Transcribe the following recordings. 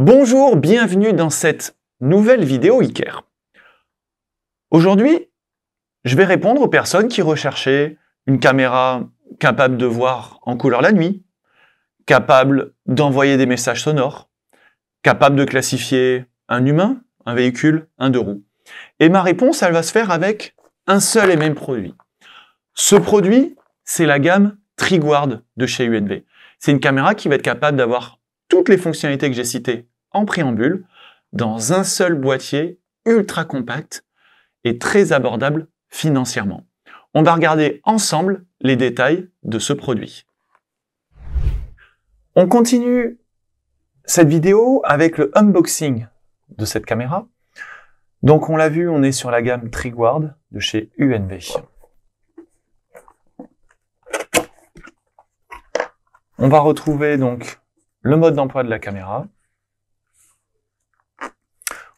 Bonjour, bienvenue dans cette nouvelle vidéo Iker. Aujourd'hui, je vais répondre aux personnes qui recherchaient une caméra capable de voir en couleur la nuit, capable d'envoyer des messages sonores, capable de classifier un humain, un véhicule, un deux roues. Et ma réponse, elle va se faire avec un seul et même produit. Ce produit, c'est la gamme Triguard de chez UNV. C'est une caméra qui va être capable d'avoir toutes les fonctionnalités que j'ai citées en préambule dans un seul boîtier ultra compact et très abordable financièrement. On va regarder ensemble les détails de ce produit. On continue cette vidéo avec le unboxing de cette caméra. Donc on l'a vu, on est sur la gamme Triguard de chez UNV. On va retrouver donc le mode d'emploi de la caméra.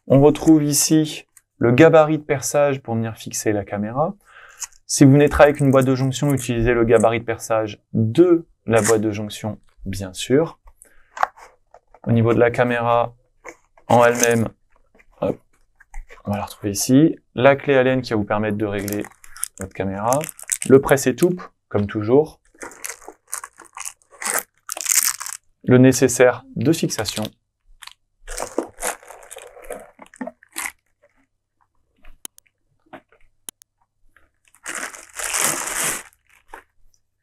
On retrouve ici le gabarit de perçage pour venir fixer la caméra. Si vous venez travailler avec une boîte de jonction, utilisez le gabarit de perçage de la boîte de jonction, bien sûr. Au niveau de la caméra en elle-même, on va la retrouver ici. La clé Allen qui va vous permettre de régler votre caméra. Le presse-étoupe, comme toujours. Le nécessaire de fixation.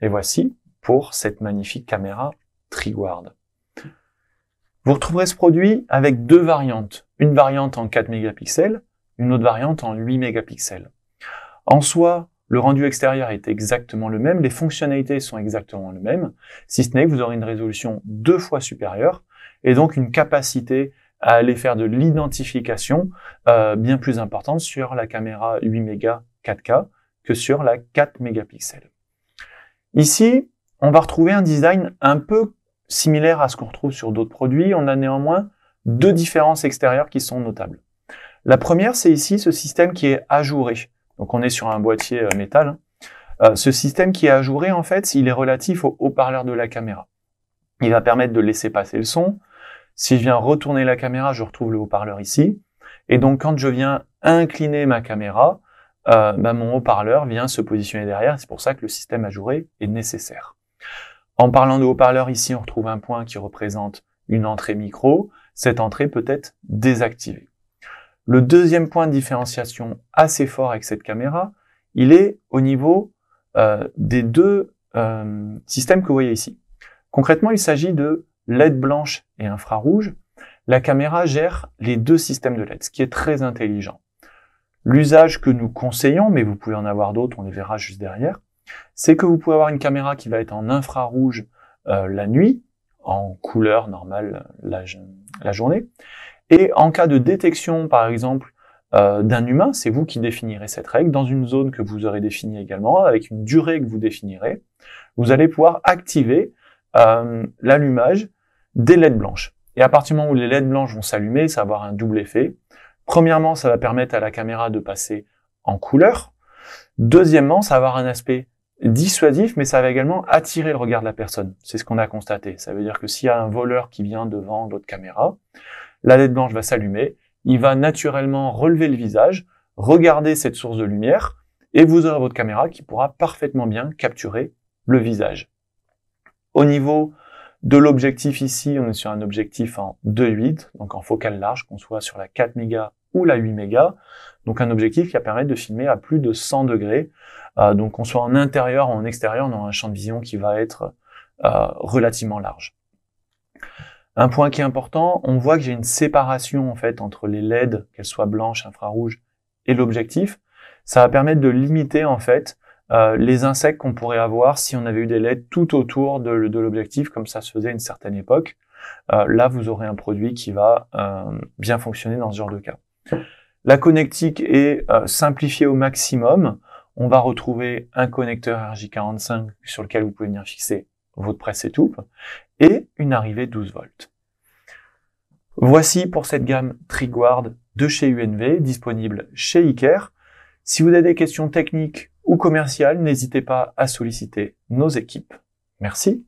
Et voici pour cette magnifique caméra Triguard. Vous retrouverez ce produit avec deux variantes. Une variante en 4 mégapixels, une autre variante en 8 mégapixels. En soi, le rendu extérieur est exactement le même, les fonctionnalités sont exactement les mêmes, si ce n'est que vous aurez une résolution 2 fois supérieure et donc une capacité à aller faire de l'identification bien plus importante sur la caméra 8 mégas 4K que sur la 4 mégapixels. Ici, on va retrouver un design un peu similaire à ce qu'on retrouve sur d'autres produits. On a néanmoins deux différences extérieures qui sont notables. La première, c'est ici ce système qui est ajouré. Donc on est sur un boîtier métal. Ce système qui est ajouré, en fait, il est relatif au haut-parleur de la caméra. Il va permettre de laisser passer le son. Si je viens retourner la caméra, je retrouve le haut-parleur ici. Et donc quand je viens incliner ma caméra, mon haut-parleur vient se positionner derrière. C'est pour ça que le système ajouré est nécessaire. En parlant de haut-parleur, ici, on retrouve un point qui représente une entrée micro. Cette entrée peut être désactivée. Le deuxième point de différenciation assez fort avec cette caméra, il est au niveau des deux systèmes que vous voyez ici. Concrètement, il s'agit de LED blanche et infrarouge. La caméra gère les deux systèmes de LED, ce qui est très intelligent. L'usage que nous conseillons, mais vous pouvez en avoir d'autres, on les verra juste derrière, c'est que vous pouvez avoir une caméra qui va être en infrarouge la nuit, en couleur normale la journée, et en cas de détection, par exemple, d'un humain, c'est vous qui définirez cette règle, dans une zone que vous aurez définie également, avec une durée que vous définirez, vous allez pouvoir activer l'allumage des LED blanches. Et à partir du moment où les LED blanches vont s'allumer, ça va avoir un double effet. Premièrement, ça va permettre à la caméra de passer en couleur. Deuxièmement, ça va avoir un aspect dissuasif, mais ça va également attirer le regard de la personne. C'est ce qu'on a constaté. Ça veut dire que s'il y a un voleur qui vient devant l'autre caméra, la LED blanche va s'allumer, il va naturellement relever le visage, regarder cette source de lumière, et vous aurez votre caméra qui pourra parfaitement bien capturer le visage. Au niveau de l'objectif ici, on est sur un objectif en 2.8, donc en focale large, qu'on soit sur la 4 mégas ou la 8 mégas. Donc un objectif qui va permettre de filmer à plus de 100 degrés. Donc qu'on soit en intérieur ou en extérieur, on aura un champ de vision qui va être relativement large. Un point qui est important, on voit que j'ai une séparation en fait entre les LED, qu'elles soient blanches, infrarouges, et l'objectif. Ça va permettre de limiter en fait les insectes qu'on pourrait avoir si on avait eu des LED tout autour de l'objectif, comme ça se faisait à une certaine époque. Là, vous aurez un produit qui va bien fonctionner dans ce genre de cas. La connectique est simplifiée au maximum. On va retrouver un connecteur RJ45 sur lequel vous pouvez venir fixer votre presse-étoupe et une arrivée 12 volts. Voici pour cette gamme Triguard de chez UNV, disponible chez Iker. Si vous avez des questions techniques ou commerciales, n'hésitez pas à solliciter nos équipes. Merci.